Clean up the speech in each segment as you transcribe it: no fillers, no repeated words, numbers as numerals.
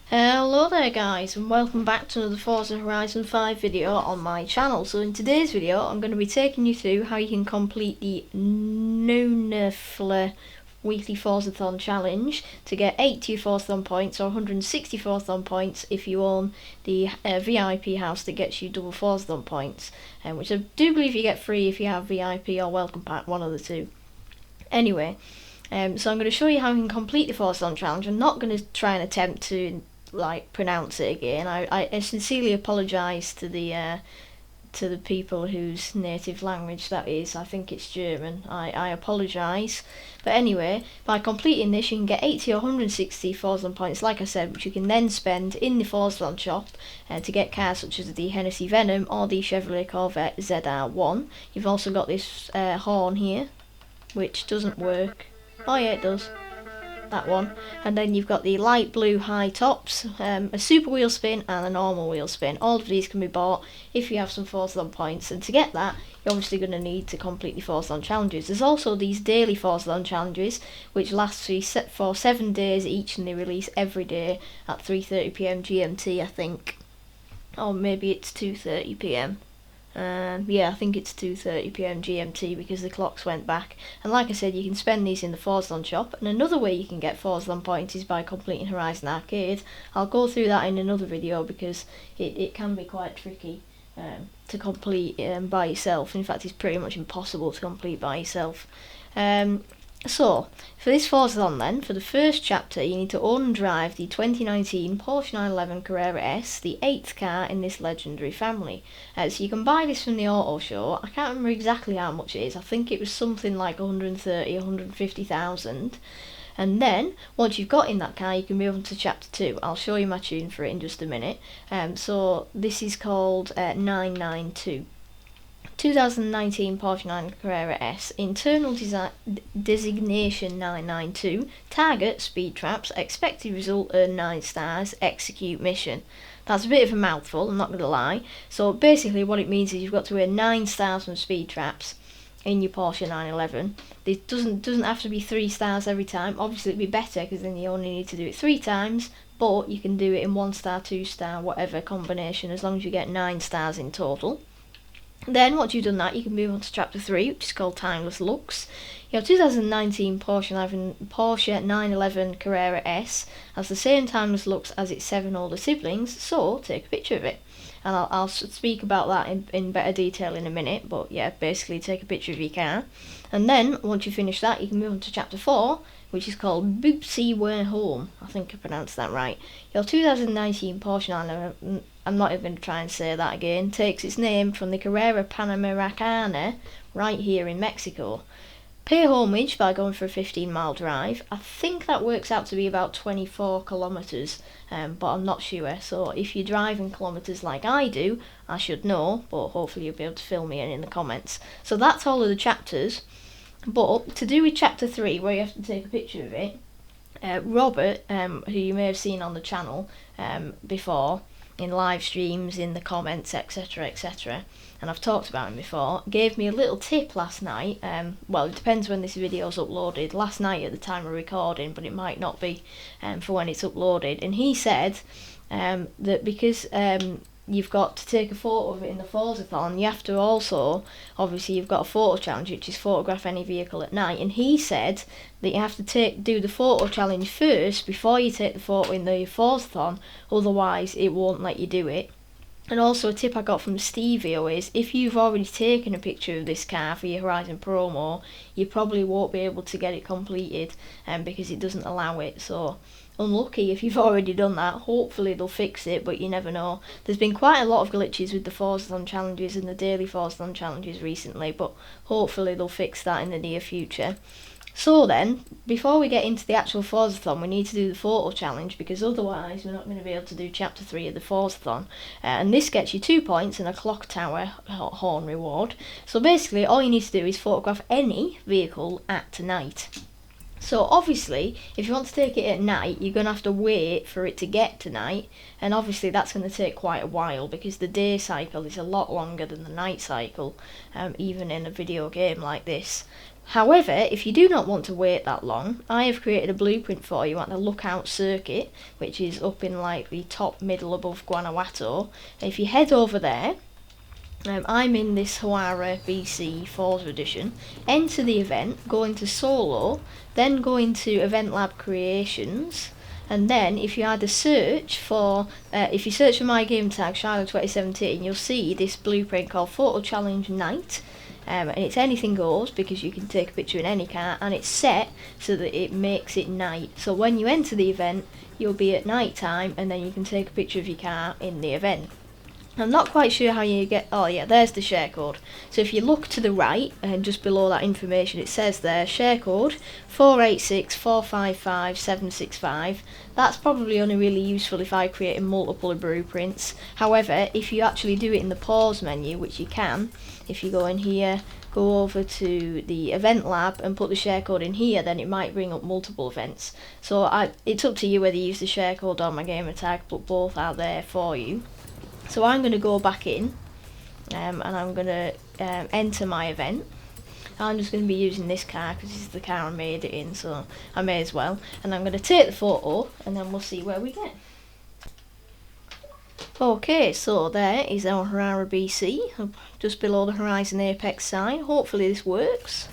Hello there guys, and welcome back to another Forza Horizon 5 video on my channel. So in today's video I'm going to be taking you through how you can complete the Neunelfer weekly Forzathon challenge to get 80 Forzathon points or 160 Forzathon points if you own the VIP house that gets you double Forzathon points, which I do believe you get free if you have VIP or welcome pack, one of the two. Anyway, so I'm going to show you how you can complete the Forzathon challenge. I'm not going to try and attempt to pronounce it again. I sincerely apologise to the people whose native language that is. I think it's German. I apologise. But anyway, by completing this you can get 80 or 160 Forzathon points, like I said, which you can then spend in the Forzathon shop to get cars such as the Hennessy Venom or the Chevrolet Corvette ZR1. You've also got this horn here, which doesn't work. Oh yeah, it does. That one. And then you've got the light blue high tops, a super wheel spin and a normal wheel spin. All of these can be bought if you have some Forzathon points, and to get that you're obviously going to need to complete the Forzathon challenges. There's also these daily Forzathon challenges which last for 7 days each, and they release every day at 3:30 PM GMT, I think, or maybe it's 2:30 PM. Yeah, I think it's 2:30 PM GMT because the clocks went back. And like I said, you can spend these in the Forzathon shop. And another way you can get Forzathon points is by completing Horizon Arcade. I'll go through that in another video because it can be quite tricky to complete by yourself. In fact, it's pretty much impossible to complete by yourself. So, for this Forzathon then, for the first chapter you need to own and drive the 2019 Porsche 911 Carrera S, the 8th car in this legendary family. So you can buy this from the auto show. I can't remember exactly how much it is. I think it was something like 130, 150,000. And then, once you've got in that car, you can move on to chapter 2. I'll show you my tune for it in just a minute. So this is called 992. 2019 Porsche 9 Carrera S, internal designation 992, target, speed traps, expected result, earn 9 stars, execute mission. That's a bit of a mouthful, I'm not going to lie. So basically what it means is you've got to earn 9 stars from speed traps in your Porsche 911. It doesn't have to be 3 stars every time. Obviously it'd be better because then you only need to do it 3 times, but you can do it in 1 star, 2 star, whatever combination, as long as you get 9 stars in total. Then, once you've done that, you can move on to chapter 3, which is called Timeless Looks. Your 2019 Porsche 911 Carrera S has the same timeless looks as its 7 older siblings, so take a picture of it. And I'll speak about that in better detail in a minute, but yeah, basically take a picture of your car. And then, once you finish that, you can move on to chapter 4, which is called Boopsie We're Home. I think I pronounced that right. Your 2019 Porsche 911, I'm not even going to try and say that again, takes its name from the Carrera Panamericana right here in Mexico. Pay homage by going for a 15-mile drive. I think that works out to be about 24 kilometres, but I'm not sure. So if you drive in kilometres like I do, I should know, but hopefully you'll be able to fill me in the comments. So that's all of the chapters. But to do with chapter 3, where you have to take a picture of it, Robert, who you may have seen on the channel before, in live streams, in the comments, etc, etc, and I've talked about him before, gave me a little tip last night. Well, it depends when this video's uploaded. Last night at the time of recording, but it might not be for when it's uploaded. And he said that because you've got to take a photo of it in the Forzathon, you have to also, obviously you've got a photo challenge, which is photograph any vehicle at night, and he said that you have to do the photo challenge first before you take the photo in the Forzathon, otherwise it won't let you do it. And also a tip I got from Stevio is, if you've already taken a picture of this car for your Horizon promo, you probably won't be able to get it completed because it doesn't allow it. So unlucky if you've already done that. Hopefully they'll fix it, but you never know. There's been quite a lot of glitches with the Forzathon challenges and the daily Forzathon challenges recently, but hopefully they'll fix that in the near future. So then, before we get into the actual Forzathon, we need to do the photo challenge, because otherwise we're not going to be able to do chapter 3 of the Forzathon. And this gets you 2 points and a clock tower horn reward. So basically all you need to do is photograph any vehicle at night. So obviously, if you want to take it at night, you're going to have to wait for it to get to night, and obviously that's going to take quite a while, because the day cycle is a lot longer than the night cycle, even in a video game like this. However, if you do not want to wait that long, I have created a blueprint for you at the Lookout Circuit, which is up in like the top middle above Guanajuato. If you head over there, I'm in this Carrera BC Forza edition. Enter the event, go into solo, then go into Event Lab Creations, and then if you either search for, if you search for my game tag Shiloh 2017, you'll see this blueprint called Photo Challenge Night. And it's anything goes because you can take a picture in any car, and it's set so that it makes it night. So when you enter the event, you'll be at night time, and then you can take a picture of your car in the event. I'm not quite sure how you get, oh yeah, there's the share code. So if you look to the right and just below that information, it says there, share code 486455765. That's probably only really useful if I create multiple blueprints. However, if you actually do it in the pause menu, which you can, if you go in here, go over to the event lab and put the share code in here, then it might bring up multiple events. So it's up to you whether you use the share code or my gamer tag, but both are there for you. So I'm going to go back in and I'm going to enter my event. I'm just going to be using this car because this is the car I made it in, so I may as well. And I'm going to take the photo and then we'll see where we get. Okay, so there is our Carrera BC, just below the Horizon Apex sign. Hopefully this works.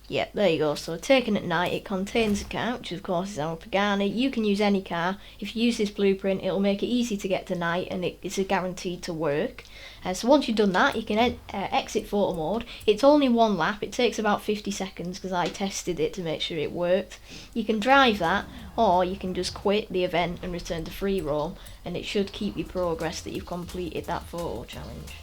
Yep, there you go. So taken at night, it contains a car, which of course is our Pagani. You can use any car. If you use this blueprint, it'll make it easy to get to night, and it's a guaranteed to work. So once you've done that, you can exit photo mode. It's only one lap. It takes about 50 seconds because I tested it to make sure it worked. You can drive that, or you can just quit the event and return to free roam, and it should keep your progress that you've completed that photo challenge.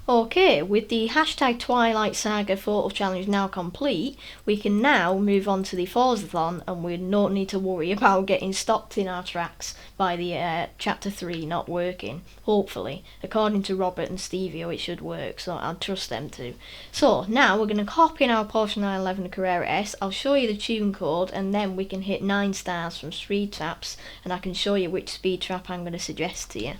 Okay, with the hashtag Twilight Saga photo challenge now complete, we can now move on to the Forzathon, and we don't need to worry about getting stopped in our tracks by the chapter 3 not working. Hopefully, according to Robert and Stevio, it should work, so I'll trust them too. So now we're going to copy in our Porsche 911 Carrera S. I'll show you the tune code, and then we can hit 9 stars from speed traps, and I can show you which speed trap I'm going to suggest to you.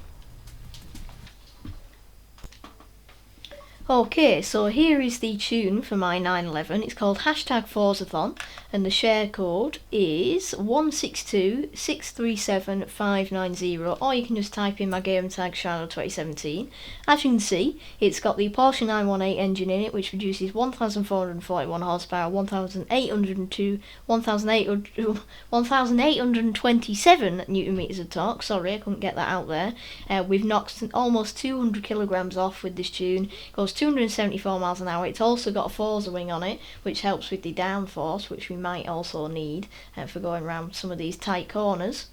Okay, so here is the tune for my 911. It's called hashtag Forzathon, and the share code is 162637590, or you can just type in my game tag Shiloh 2017. As you can see, it's got the Porsche 918 engine in it, which produces 1,441 horsepower, 1,827 newton meters of torque. Sorry, I couldn't get that out there. We've knocked almost 200 kilograms off with this tune. It goes 274 miles an hour. It's also got a Forza wing on it, which helps with the downforce, which we might also need for going around some of these tight corners.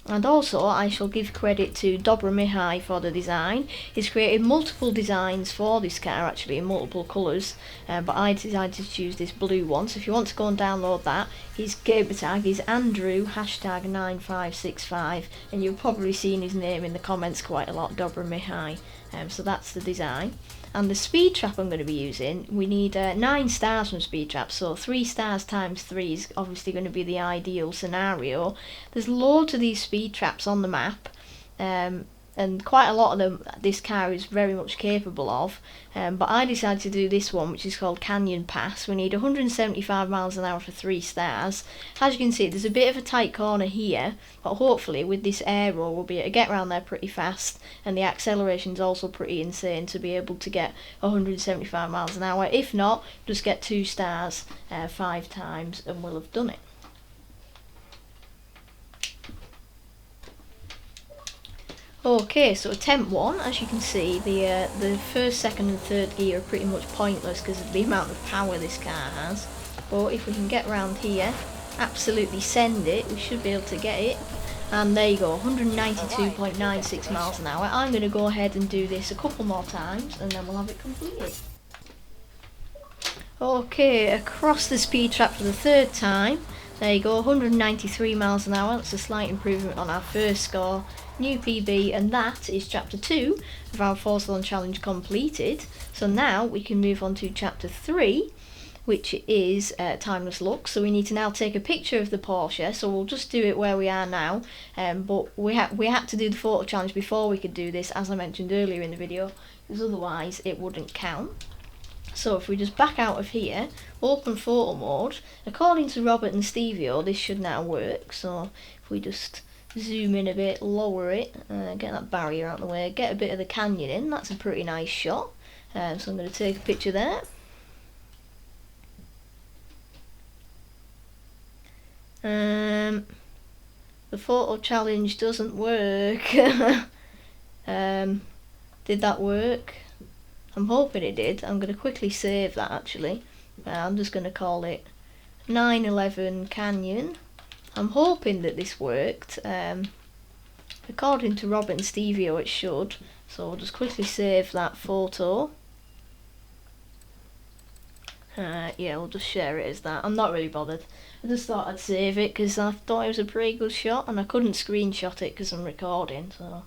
And also, I shall give credit to Dobra Mihai for the design. He's created multiple designs for this car, actually, in multiple colours, but I decided to choose this blue one. So if you want to go and download that, his gamer tag is Andrew hashtag 9565, and you've probably seen his name in the comments quite a lot, Dobra Mihai. So that's the design. And the speed trap I'm going to be using, we need 9 stars from speed trap, so 3 stars times 3 is obviously going to be the ideal scenario. There's loads of these speed traps on the map, and quite a lot of them this car is very much capable of, but I decided to do this one, which is called Canyon Pass. We need 175 miles an hour for 3 stars. As you can see, there's a bit of a tight corner here, but hopefully with this aero we'll be able to get around there pretty fast, and the acceleration is also pretty insane to be able to get 175 miles an hour. If not, just get 2 stars 5 times and we'll have done it. Okay, so attempt 1, as you can see, the first, second and third gear are pretty much pointless because of the amount of power this car has. But if we can get around here, absolutely send it, we should be able to get it. And there you go, 192.96 miles an hour. I'm going to go ahead and do this a couple more times and then we'll have it completed. Okay, across the speed trap for the 3rd time. There you go, 193 miles an hour. That's a slight improvement on our first score. New PB, and that is chapter 2 of our Forzathon challenge completed. So now we can move on to chapter 3, which is timeless look. So we need to now take a picture of the Porsche. So we'll just do it where we are now, but we had to do the photo challenge before we could do this, as I mentioned earlier in the video, because otherwise it wouldn't count. So if we just back out of here, open photo mode, according to Robert and Stevio, this should now work. So if we just zoom in a bit, lower it, get that barrier out of the way, get a bit of the canyon in, that's a pretty nice shot. So I'm going to take a picture there. The photo challenge doesn't work. Did that work? I'm hoping it did. I'm going to quickly save that actually. I'm just going to call it 911 Canyon. I'm hoping that this worked. According to Robert and Stevio it should. So I'll just quickly save that photo. Yeah, we'll just share it as that. I'm not really bothered. I just thought I'd save it because I thought it was a pretty good shot and I couldn't screenshot it because I'm recording. So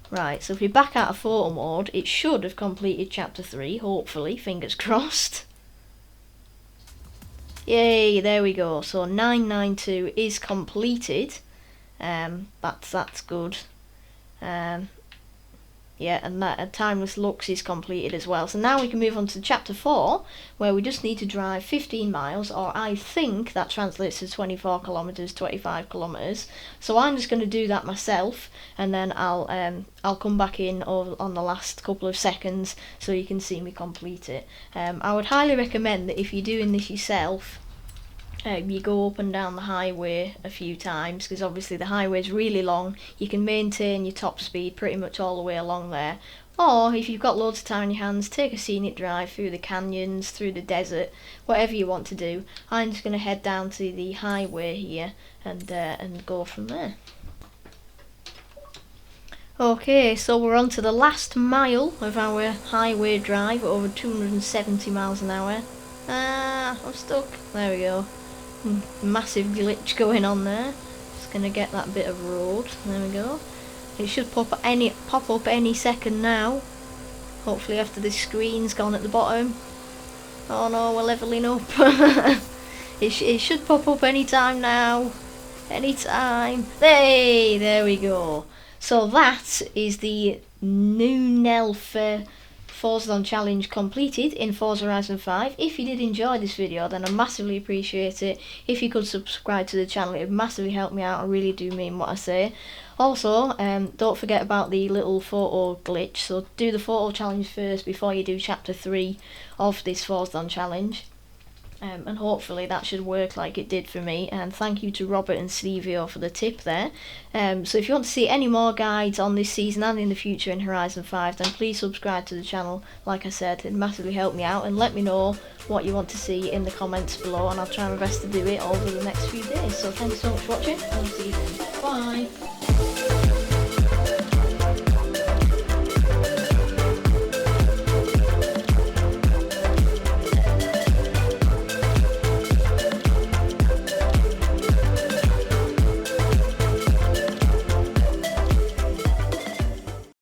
right, so if we back out of photo mode, it should have completed chapter 3, hopefully, fingers crossed. Yay, there we go. So 992 is completed. That's good. Yeah, and that Timeless Lux is completed as well. So now we can move on to chapter 4, where we just need to drive 15 miles, or I think that translates to 24 kilometers, 25 kilometers. So I'm just going to do that myself, and then I'll come back in on the last couple of seconds so you can see me complete it. I would highly recommend that if you're doing this yourself, you go up and down the highway a few times, because obviously the highway is really long. You can maintain your top speed pretty much all the way along there, or if you've got loads of time on your hands, take a scenic drive through the canyons, through the desert, whatever you want to do. I'm just going to head down to the highway here and go from there. Okay, so we're on to the last mile of our highway drive, over 270 miles an hour. I'm stuck. There we go. Massive glitch going on there. Just gonna get that bit of road. There we go. It should pop up any second now. Hopefully after this screen's gone at the bottom. Oh no, we're leveling up. It should pop up any time now. Anytime. Hey, there we go. So that is the Neunelfer Forzathon challenge completed in Forza Horizon 5. If you did enjoy this video, then I massively appreciate it. If you could subscribe to the channel, it would massively help me out. I really do mean what I say. Also, don't forget about the little photo glitch. So do the photo challenge first before you do chapter 3 of this Forzathon challenge. And hopefully that should work like it did for me. And thank you to Robert and Stevio for the tip there. So if you want to see any more guides on this season and in the future in Horizon 5, then please subscribe to the channel. Like I said, it'd massively help me out, and let me know what you want to see in the comments below, and I'll try my best to do it over the next few days. So thank you so much for watching, and I'll see you soon. Bye!